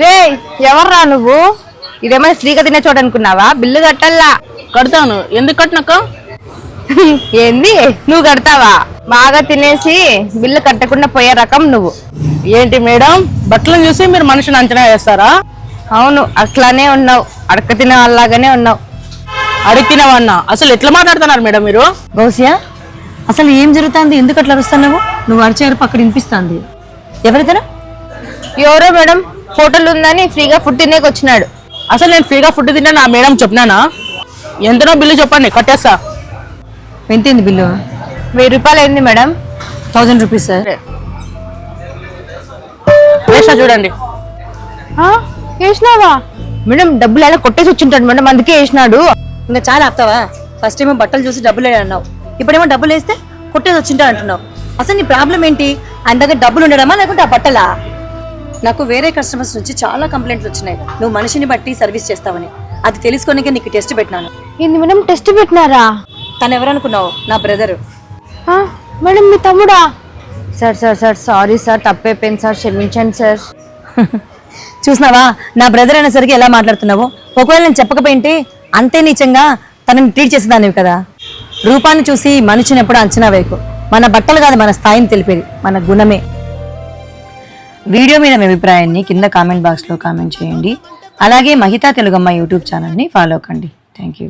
రే ఎవర్రా నువ్వు? ఇదేమైనా ఫ్రీగా తినే చోట అనుకున్నావా? బిల్లు కట్టల్లా. కడతాను. ఎందుకు కట్టనక్క? ఏంది నువ్వు కడతావా? బాగా తినేసి బిల్లు కట్టకుండా పోయే రకం నువ్వు. ఏంటి మేడం, బట్టలను చూసి మీరు మనిషిని అంచనా వేస్తారా? అవును, అట్లానే ఉన్నావు. అడక తినే వాళ్ళలాగానే ఉన్నావు. అడిగినవన్నా అసలు ఎట్లా మాట్లాడుతున్నారు మేడం మీరు? గౌసియా, అసలు ఏం జరుగుతుంది? ఎందుకు అట్లా అరుస్తున్నావు? నువ్వు అరిచేరు పక్కన వినిపిస్తుంది. ఎవరితేనా? ఎవరో మేడం హోటల్ ఉందని ఫ్రీగా ఫుడ్ తినేకి వచ్చినాడు. అసలు నేను ఫ్రీగా ఫుడ్ తిన్నా నా మేడం చెప్పినానా? ఎంతనో బిల్లు చెప్పండి, కట్టేస్తా. ఎంతైంది బిల్లు? 1000 రూపాయలు అయింది మేడం. 1000 rupees sir. వేస్తా చూడండి. వేసినావా మేడం? డబ్బులు ఎలా కొట్టేసి వచ్చింటాడు మేడం, అందుకే వేసినాడు. ఇంకా చాలా ఆపుతావా? ఫస్ట్ ఏమో బట్టలు చూసి డబ్బులు అన్నావు, ఇప్పుడేమో డబ్బులు వేస్తే కొట్టేసి వచ్చింటా అంటున్నావు. అసలు నీ ప్రాబ్లం ఏంటి? ఆయన దగ్గర డబ్బులు ఉండడమా లేకుంటే ఆ బట్టలా? నాకు వేరే కస్టమర్స్ నుంచి చాలా కంప్లైంట్లు వచ్చినాయి నువ్వు మనిషిని బట్టి సర్వీస్ చేస్తావని. అది తెలుసుకోనికే నీకు టెస్ట్ పెట్టినాను. ఏంది మేడం టెస్ట్ పెట్టినారా? తను ఎవరనుకున్నావు? నా బ్రదరు. మేడం మీ తమ్ముడా? Sir sir sir sorry sir, తప్పైపోయింది సార్, క్షమించండి సార్. చూసినావా నా బ్రదర్ అనేసరికి ఎలా మాట్లాడుతున్నావు? ఒకవేళ నేను చెప్పకపోయింటే అంతే నీచంగా తనని ట్రీట్ చేసేదానివి కదా. రూపాన్ని చూసి మనిషిని ఎప్పుడు అంచనా వేయకు. మన బట్టలు కాదు మన స్థాయిని తెలిపేది మన గుణమే. వీడియో మీద మీ అభిప్రాయాన్ని కింద కామెంట్ బాక్స్లో కామెంట్ చేయండి. అలాగే మహితా తెలుగమ్మ యూట్యూబ్ ఛానల్ని ఫాలో కండి. Thank you.